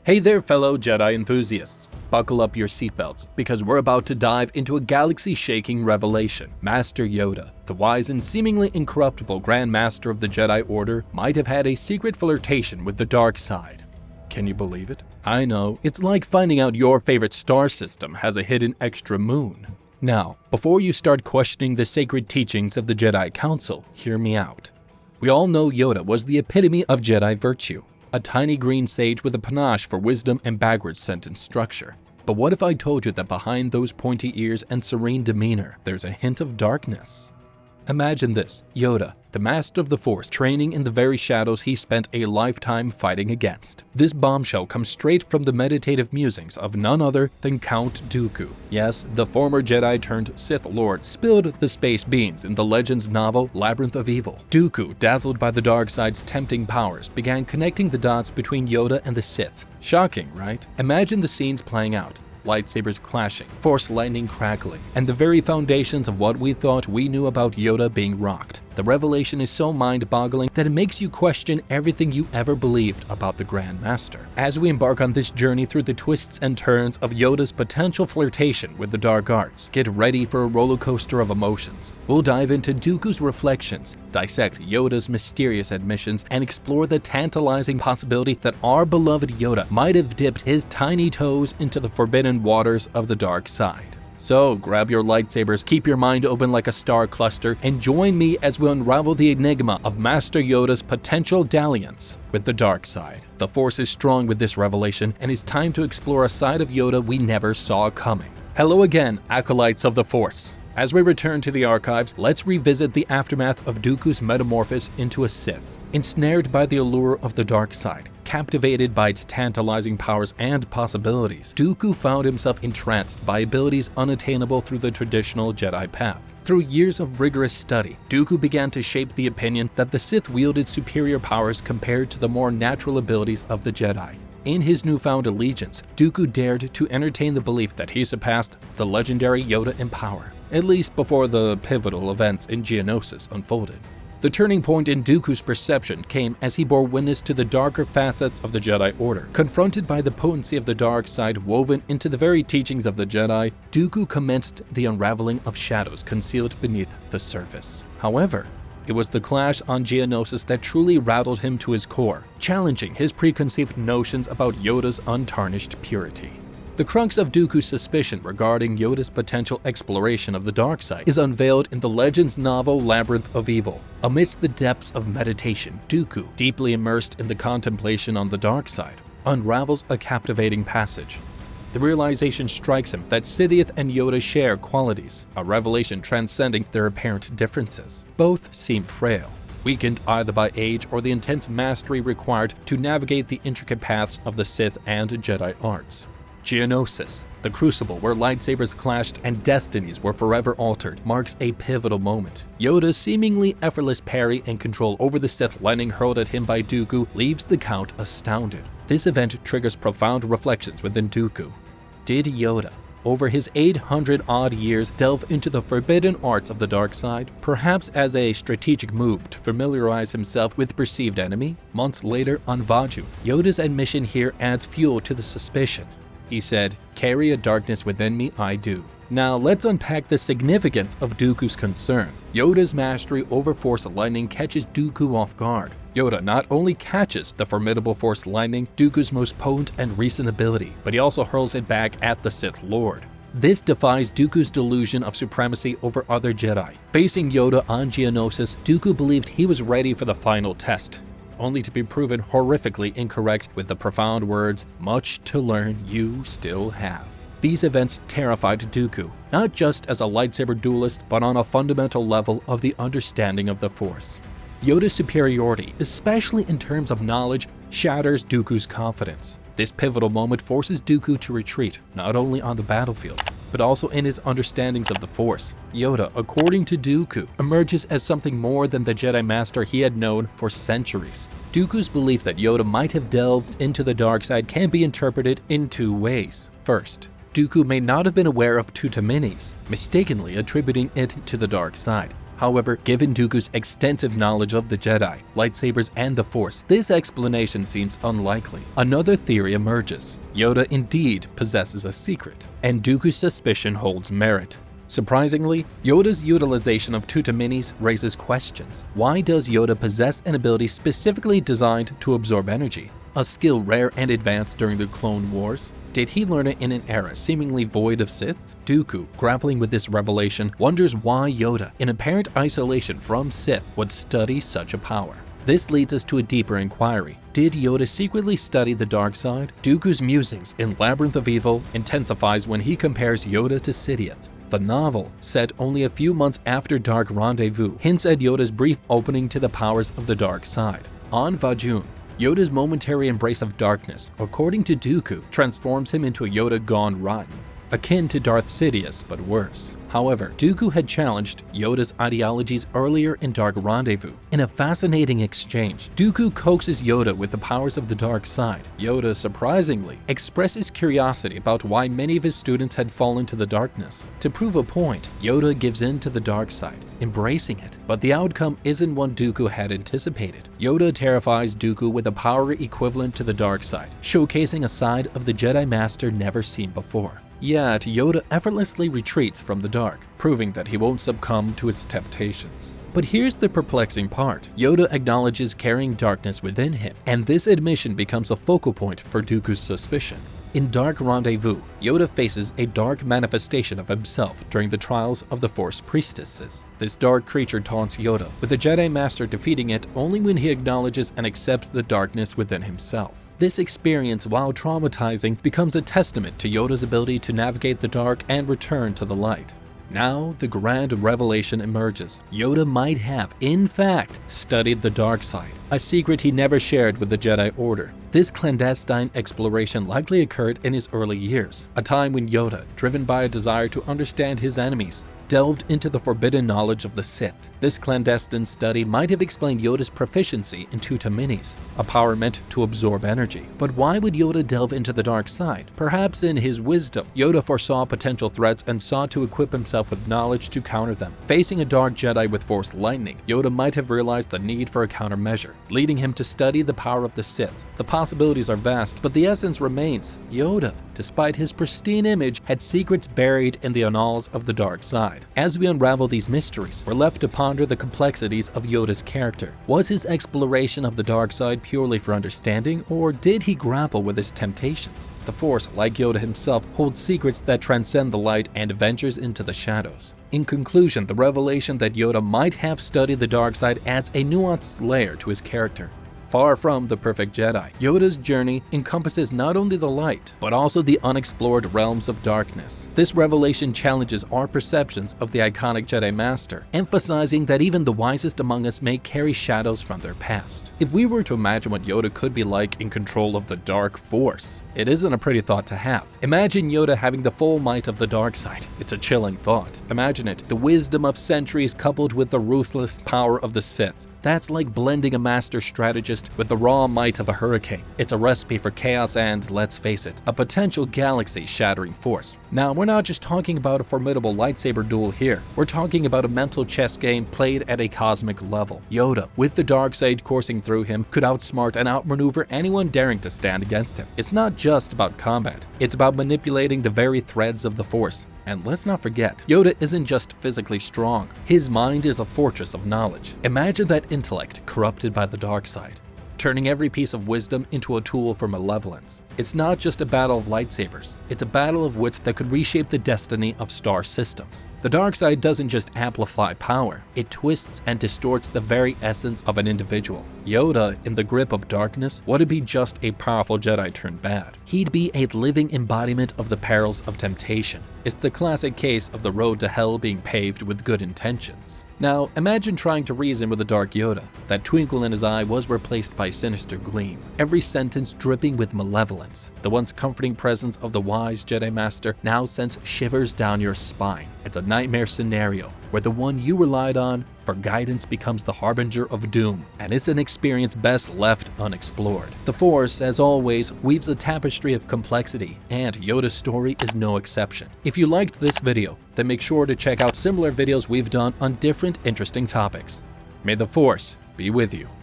Hey there, fellow Jedi enthusiasts. Buckle up your seatbelts, because we're about to dive into a galaxy-shaking revelation. Master Yoda, the wise and seemingly incorruptible Grand Master of the Jedi Order, might have had a secret flirtation with the dark side. Can you believe it? I know, it's like finding out your favorite star system has a hidden extra moon. Now, before you start questioning the sacred teachings of the Jedi Council, hear me out. We all know Yoda was the epitome of Jedi virtue. A tiny green sage with a panache for wisdom and backwards sentence structure. But what if I told you that behind those pointy ears and serene demeanor, there's a hint of darkness? Imagine this, Yoda, the master of the Force, training in the very shadows he spent a lifetime fighting against. This bombshell comes straight from the meditative musings of none other than Count Dooku. Yes, the former Jedi turned Sith Lord spilled the space beans in the Legends novel 𝐉𝐻𝐈𝐍. Dooku, dazzled by the dark side's tempting powers, began connecting the dots between Yoda and the Sith. Shocking, right? Imagine the scenes playing out. Lightsabers clashing, Force lightning crackling, and the very foundations of what we thought we knew about Yoda being rocked. The revelation is so mind-boggling that it makes you question everything you ever believed about the Grand Master. As we embark on this journey through the twists and turns of Yoda's potential flirtation with the dark arts, get ready for a roller coaster of emotions. We'll dive into Dooku's reflections, dissect Yoda's mysterious admissions, and explore the tantalizing possibility that our beloved Yoda might have dipped his tiny toes into the forbidden waters of the dark side. So grab your lightsabers, keep your mind open like a star cluster, and join me as we unravel the enigma of Master Yoda's potential dalliance with the dark side. The Force is strong with this revelation, and it's time to explore a side of Yoda we never saw coming. Hello again, acolytes of the Force. As we return to the archives, let's revisit the aftermath of Dooku's metamorphosis into a Sith. Ensnared by the allure of the dark side, captivated by its tantalizing powers and possibilities, Dooku found himself entranced by abilities unattainable through the traditional Jedi path. Through years of rigorous study, Dooku began to shape the opinion that the Sith wielded superior powers compared to the more natural abilities of the Jedi. In his newfound allegiance, Dooku dared to entertain the belief that he surpassed the legendary Yoda in power, at least before the pivotal events in Geonosis unfolded. The turning point in Dooku's perception came as he bore witness to the darker facets of the Jedi Order. Confronted by the potency of the dark side woven into the very teachings of the Jedi, Dooku commenced the unraveling of shadows concealed beneath the surface. However, it was the clash on Geonosis that truly rattled him to his core, challenging his preconceived notions about Yoda's untarnished purity. The crux of Dooku's suspicion regarding Yoda's potential exploration of the dark side is unveiled in the Legends novel 𝐉𝐻𝐈𝐍. Amidst the depths of meditation, Dooku, deeply immersed in the contemplation on the dark side, unravels a captivating passage. The realization strikes him that Sidious and Yoda share qualities, a revelation transcending their apparent differences. Both seem frail, weakened either by age or the intense mastery required to navigate the intricate paths of the Sith and Jedi arts. Geonosis, the crucible where lightsabers clashed and destinies were forever altered, marks a pivotal moment. Yoda's seemingly effortless parry and control over the Sith lightning hurled at him by Dooku leaves the Count astounded. This event triggers profound reflections within Dooku. Did Yoda, over his 800-odd years, delve into the forbidden arts of the dark side, perhaps as a strategic move to familiarize himself with perceived enemy? Months later on 𝐉𝐻𝐈, Yoda's admission here adds fuel to the suspicion. He said, "Carry a darkness within me, I do." Now let's unpack the significance of Dooku's concern. Yoda's mastery over Force lightning catches Dooku off guard. Yoda not only catches the formidable Force lightning, Dooku's most potent and recent ability, but he also hurls it back at the Sith Lord. This defies Dooku's delusion of supremacy over other Jedi. Facing Yoda on Geonosis, Dooku believed he was ready for the final test, only to be proven horrifically incorrect with the profound words, "Much to learn you still have." These events terrified Dooku, not just as a lightsaber duelist, but on a fundamental level of the understanding of the Force. Yoda's superiority, especially in terms of knowledge, shatters Dooku's confidence. This pivotal moment forces Dooku to retreat, not only on the battlefield, but also in his understandings of the Force. Yoda, according to Dooku, emerges as something more than the Jedi Master he had known for centuries. Dooku's belief that Yoda might have delved into the dark side can be interpreted in two ways. First, Dooku may not have been aware of Tutamini's, mistakenly attributing it to the dark side. However, given Dooku's extensive knowledge of the Jedi, lightsabers, and the Force, this explanation seems unlikely. Another theory emerges. Yoda indeed possesses a secret, and Dooku's suspicion holds merit. Surprisingly, Yoda's utilization of tutaminis raises questions. Why does Yoda possess an ability specifically designed to absorb energy, a skill rare and advanced during the Clone Wars? Did he learn it in an era seemingly void of Sith? Dooku, grappling with this revelation, wonders why Yoda, in apparent isolation from Sith, would study such a power. This leads us to a deeper inquiry. Did Yoda secretly study the dark side? Dooku's musings in Labyrinth of Evil intensifies when he compares Yoda to Sidious. The novel, set only a few months after Dark Rendezvous, hints at Yoda's brief opening to the powers of the dark side. On Vajun, Yoda's momentary embrace of darkness, according to Dooku, transforms him into a Yoda gone rotten, akin to Darth Sidious, but worse. However, Dooku had challenged Yoda's ideologies earlier in Dark Rendezvous. In a fascinating exchange, Dooku coaxes Yoda with the powers of the dark side. Yoda, surprisingly, expresses curiosity about why many of his students had fallen to the darkness. To prove a point, Yoda gives in to the dark side, embracing it. But the outcome isn't what Dooku had anticipated. Yoda terrifies Dooku with a power equivalent to the dark side, showcasing a side of the Jedi Master never seen before. Yet, Yoda effortlessly retreats from the dark, proving that he won't succumb to its temptations. But here's the perplexing part. Yoda acknowledges carrying darkness within him, and this admission becomes a focal point for Dooku's suspicion. In Dark Rendezvous, Yoda faces a dark manifestation of himself during the trials of the Force priestesses. This dark creature taunts Yoda, with the Jedi Master defeating it only when he acknowledges and accepts the darkness within himself. This experience, while traumatizing, becomes a testament to Yoda's ability to navigate the dark and return to the light. Now, the grand revelation emerges. Yoda might have, in fact, studied the dark side, a secret he never shared with the Jedi Order. This clandestine exploration likely occurred in his early years, a time when Yoda, driven by a desire to understand his enemies, delved into the forbidden knowledge of the Sith. This clandestine study might have explained Yoda's proficiency in tutaminis, a power meant to absorb energy. But why would Yoda delve into the dark side? Perhaps in his wisdom, Yoda foresaw potential threats and sought to equip himself with knowledge to counter them. Facing a dark Jedi with Force lightning, Yoda might have realized the need for a countermeasure, leading him to study the power of the Sith. The possibilities are vast, but the essence remains. Yoda, despite his pristine image, had secrets buried in the annals of the dark side. As we unravel these mysteries, we're left to ponder the complexities of Yoda's character. Was his exploration of the dark side purely for understanding, or did he grapple with his temptations? The Force, like Yoda himself, holds secrets that transcend the light and ventures into the shadows. In conclusion, the revelation that Yoda might have studied the dark side adds a nuanced layer to his character. Far from the perfect Jedi, Yoda's journey encompasses not only the light, but also the unexplored realms of darkness. This revelation challenges our perceptions of the iconic Jedi Master, emphasizing that even the wisest among us may carry shadows from their past. If we were to imagine what Yoda could be like in control of the dark Force, it isn't a pretty thought to have. Imagine Yoda having the full might of the dark side. It's a chilling thought. Imagine it, the wisdom of centuries coupled with the ruthless power of the Sith. That's like blending a master strategist with the raw might of a hurricane. It's a recipe for chaos and, let's face it, a potential galaxy-shattering force. Now, we're not just talking about a formidable lightsaber duel here. We're talking about a mental chess game played at a cosmic level. Yoda, with the dark side coursing through him, could outsmart and outmaneuver anyone daring to stand against him. It's not just about combat. It's about manipulating the very threads of the Force. And let's not forget, Yoda isn't just physically strong. His mind is a fortress of knowledge. Imagine that intellect corrupted by the dark side, turning every piece of wisdom into a tool for malevolence. It's not just a battle of lightsabers, it's a battle of wits that could reshape the destiny of star systems. The dark side doesn't just amplify power, it twists and distorts the very essence of an individual. Yoda, in the grip of darkness, wouldn't be just a powerful Jedi turned bad. He'd be a living embodiment of the perils of temptation. It's the classic case of the road to hell being paved with good intentions. Now, imagine trying to reason with a dark Yoda. That twinkle in his eye was replaced by sinister gleam, every sentence dripping with malevolence. The once comforting presence of the wise Jedi Master now sends shivers down your spine. It's a nightmare scenario where the one you relied on for guidance becomes the harbinger of doom, and it's an experience best left unexplored. The Force, as always, weaves a tapestry of complexity, and Yoda's story is no exception. If you liked this video, then make sure to check out similar videos we've done on different interesting topics. May the Force be with you.